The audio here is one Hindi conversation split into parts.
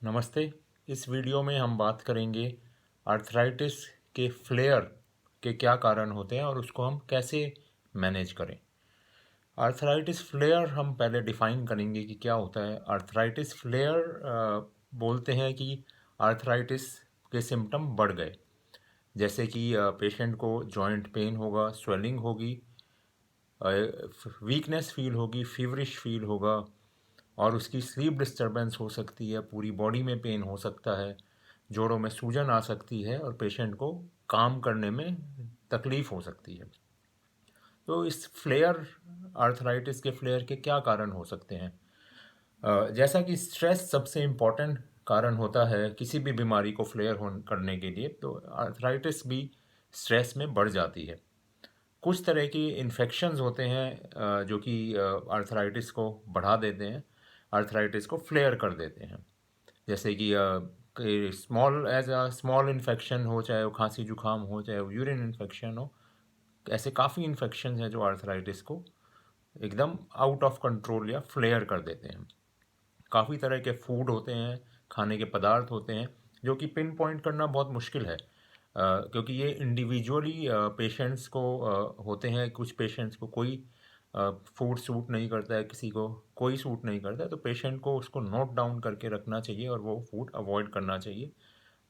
नमस्ते। इस वीडियो में हम बात करेंगे आर्थराइटिस के फ्लेयर के क्या कारण होते हैं और उसको हम कैसे मैनेज करें। आर्थराइटिस फ्लेयर हम पहले डिफाइन करेंगे कि क्या होता है। आर्थराइटिस फ्लेयर बोलते हैं कि आर्थराइटिस के सिम्टम बढ़ गए, जैसे कि पेशेंट को जॉइंट पेन होगा, स्वेलिंग होगी, वीकनेस फील होगी, फीवरिश फील होगा और उसकी स्लीप डिस्टरबेंस हो सकती है, पूरी बॉडी में पेन हो सकता है, जोड़ों में सूजन आ सकती है और पेशेंट को काम करने में तकलीफ़ हो सकती है। तो इस फ्लेयर आर्थराइटिस के फ्लेयर के क्या कारण हो सकते हैं? जैसा कि स्ट्रेस सबसे इम्पॉर्टेंट कारण होता है किसी भी बीमारी को फ्लेयर करने के लिए, तो आर्थराइटिस भी स्ट्रेस में बढ़ जाती है। कुछ तरह की इन्फेक्शंस होते हैं जो कि आर्थराइटिस को बढ़ा देते हैं, आर्थराइटिस को फ्लेयर कर देते हैं। जैसे कि स्मॉल इन्फेक्शन हो, चाहे वो खांसी जुकाम हो, चाहे वो यूरिन इन्फेक्शन हो, ऐसे काफ़ी इन्फेक्शन हैं जो आर्थराइटिस को एकदम आउट ऑफ कंट्रोल या फ्लेयर कर देते हैं। काफ़ी तरह के फूड होते हैं, खाने के पदार्थ होते हैं जो कि पिन पॉइंट करना बहुत मुश्किल है, क्योंकि ये इंडिविजुअली पेशेंट्स को होते हैं। कुछ पेशेंट्स को कोई फूड सूट नहीं करता है, किसी को कोई सूट नहीं करता है, तो पेशेंट को उसको नोट डाउन करके रखना चाहिए और वो फूड अवॉइड करना चाहिए।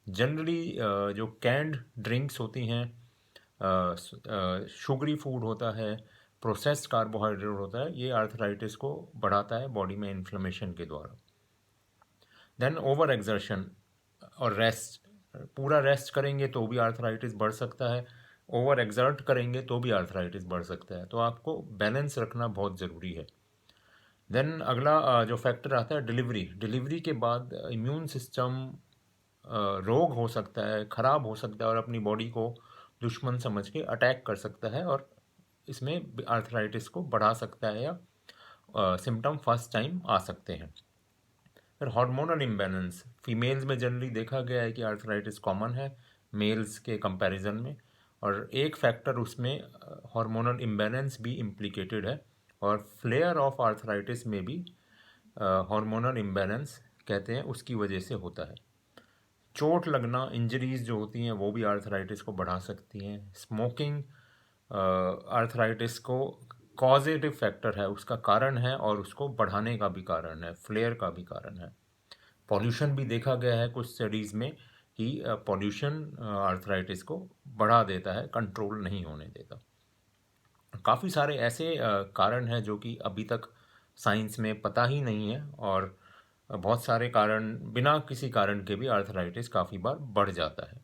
जनरली जो कैंड ड्रिंक्स होती हैं, शुगरी फूड होता है, प्रोसेस्ड कार्बोहाइड्रेट होता है, ये आर्थराइटिस को बढ़ाता है बॉडी में इन्फ्लेमेशन के द्वारा। देन ओवर एक्सर्शन और रेस्ट, पूरा रेस्ट करेंगे तो भी आर्थराइटिस बढ़ सकता है, ओवर एक्सर्ट करेंगे तो भी आर्थराइटिस बढ़ सकता है। तो आपको बैलेंस रखना बहुत ज़रूरी है। देन अगला जो फैक्टर आता है डिलीवरी। डिलीवरी के बाद इम्यून सिस्टम रोग हो सकता है, ख़राब हो सकता है और अपनी बॉडी को दुश्मन समझ के अटैक कर सकता है और इसमें आर्थराइटिस को बढ़ा सकता है या सिम्टम फर्स्ट टाइम आ सकते हैं। फिर हार्मोनल इम्बैलेंस, फीमेल्स में जनरली देखा गया है कि आर्थराइटिस कॉमन है मेल्स के कंपैरिजन में, और एक फैक्टर उसमें हार्मोनल इम्बैलेंस भी इम्प्लिकेटेड है और फ्लेयर ऑफ आर्थराइटिस में भी हार्मोनल इम्बैलेंस कहते हैं उसकी वजह से होता है। चोट लगना, इंजरीज जो होती हैं वो भी आर्थराइटिस को बढ़ा सकती हैं। स्मोकिंग आर्थराइटिस को कॉजेटिव फैक्टर है, उसका कारण है और उसको बढ़ाने का भी कारण है, फ्लेयर का भी कारण है। पॉल्यूशन भी देखा गया है कुछ स्टडीज़ में कि पॉल्यूशन आर्थराइटिस को बढ़ा देता है, कंट्रोल नहीं होने देता। काफ़ी सारे ऐसे कारण हैं जो कि अभी तक साइंस में पता ही नहीं है, और बहुत सारे कारण बिना किसी कारण के भी आर्थराइटिस काफ़ी बार बढ़ जाता है।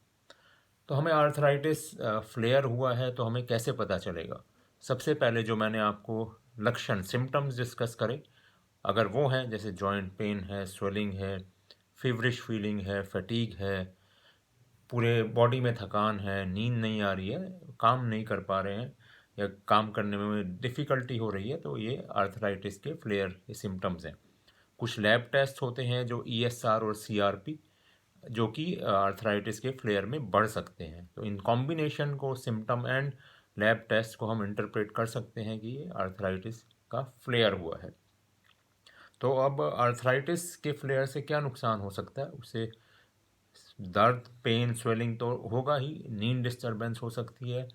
तो हमें आर्थराइटिस फ्लेयर हुआ है तो हमें कैसे पता चलेगा? सबसे पहले जो मैंने आपको लक्षण सिम्टम्स डिस्कस करे, अगर वो हैं जैसे जॉइंट पेन है, स्वेलिंग है, फीवरिश फीलिंग है, फटीग है, पूरे बॉडी में थकान है, नींद नहीं आ रही है, काम नहीं कर पा रहे हैं या काम करने में डिफ़िकल्टी हो रही है, तो ये आर्थराइटिस के फ्लेयर के सिम्टम्स हैं। कुछ लैब टेस्ट होते हैं जो ईएसआर और सीआरपी, जो कि आर्थराइटिस के फ्लेयर में बढ़ सकते हैं। तो इन कॉम्बिनेशन को, सिम्टम एंड लैब टेस्ट को हम इंटरप्रेट कर सकते हैं कि ये आर्थराइटिस का फ्लेयर हुआ है। तो अब आर्थराइटिस के फ्लेयर से क्या नुकसान हो सकता है? उससे दर्द, पेन, स्वेलिंग तो होगा ही, नींद डिस्टरबेंस हो सकती है,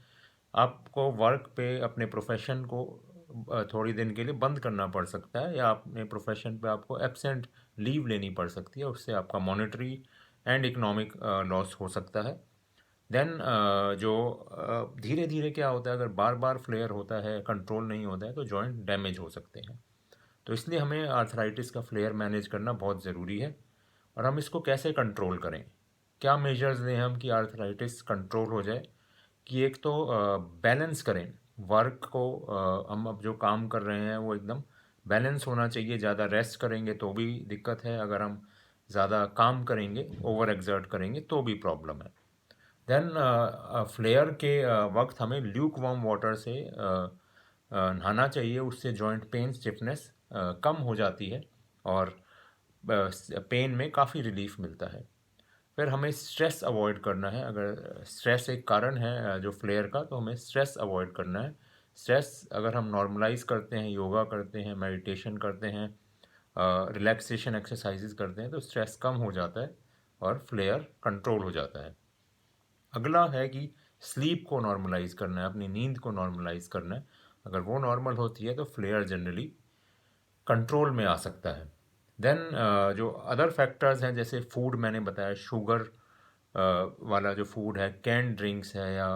आपको वर्क पे अपने प्रोफेशन को थोड़ी दिन के लिए बंद करना पड़ सकता है, या अपने प्रोफेशन पे आपको एब्सेंट लीव लेनी पड़ सकती है, उससे आपका मॉनेटरी एंड इकोनॉमिक लॉस हो सकता है। देन जो धीरे धीरे क्या होता है, अगर बार बार फ्लेयर होता है, कंट्रोल नहीं होता है, तो जॉइंट डैमेज हो सकते हैं। तो इसलिए हमें आर्थराइटिस का फ्लेयर मैनेज करना बहुत ज़रूरी है। और हम इसको कैसे कंट्रोल करें, क्या मेजर्स लें हम कि आर्थराइटिस कंट्रोल हो जाए? कि एक तो बैलेंस करें वर्क को, हम अब जो काम कर रहे हैं वो एकदम बैलेंस होना चाहिए। ज़्यादा रेस्ट करेंगे तो भी दिक्कत है, अगर हम ज़्यादा काम करेंगे, ओवर एक्सर्ट करेंगे तो भी प्रॉब्लम है। देन फ्लेयर के वक्त हमें ल्यूक वार्म वाटर से नहाना चाहिए, उससे जॉइंट पेन, स्टिफनेस कम हो जाती है और पेन में काफ़ी रिलीफ मिलता है। फिर हमें स्ट्रेस अवॉइड करना है। अगर स्ट्रेस एक कारण है जो फ्लेयर का, तो हमें स्ट्रेस अवॉइड करना है। स्ट्रेस अगर हम नॉर्मलाइज करते हैं, योगा करते हैं, मेडिटेशन करते हैं, रिलैक्सेशन एक्सरसाइजेज करते हैं तो स्ट्रेस कम हो जाता है और फ्लेयर कंट्रोल हो जाता है। अगला है कि स्लीप को नॉर्मलाइज करना है, अपनी नींद को नॉर्मलाइज करना है। अगर वो नॉर्मल होती है तो फ्लेयर जनरली कंट्रोल में आ सकता है। देन जो अदर फैक्टर्स हैं जैसे फूड मैंने बताया, शुगर वाला जो फूड है, कैन ड्रिंक्स है या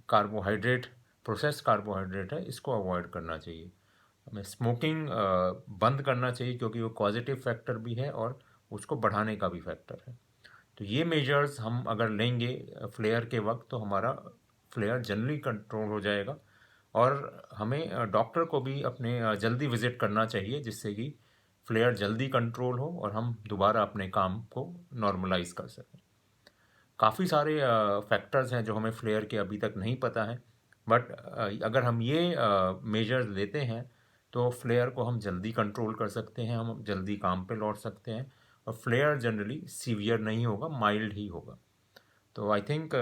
कार्बोहाइड्रेट, प्रोसेस कार्बोहाइड्रेट है, इसको अवॉइड करना चाहिए। हमें स्मोकिंग बंद करना चाहिए क्योंकि वो पॉजिटिव फैक्टर भी है और उसको बढ़ाने का भी फैक्टर है। तो ये मेजर्स हम अगर लेंगे फ्लेयर के वक्त तो हमारा फ्लेयर जनरली कंट्रोल हो जाएगा। और हमें डॉक्टर को भी अपने जल्दी विज़िट करना चाहिए जिससे कि फ्लेयर जल्दी कंट्रोल हो और हम दोबारा अपने काम को नॉर्मलाइज कर सकें। काफ़ी सारे फैक्टर्स हैं जो हमें फ्लेयर के अभी तक नहीं पता है, बट अगर हम ये मेजर्स लेते हैं तो फ्लेयर को हम जल्दी कंट्रोल कर सकते हैं, हम जल्दी काम पे लौट सकते हैं और फ्लेयर जनरली सीवियर नहीं होगा, माइल्ड ही होगा। तो आई थिंक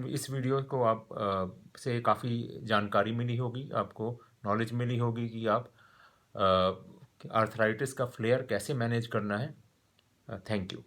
इस वीडियो को आप से काफ़ी जानकारी मिली होगी, आपको नॉलेज मिली होगी कि आप आर्थराइटिस का फ्लेयर कैसे मैनेज करना है। Thank you.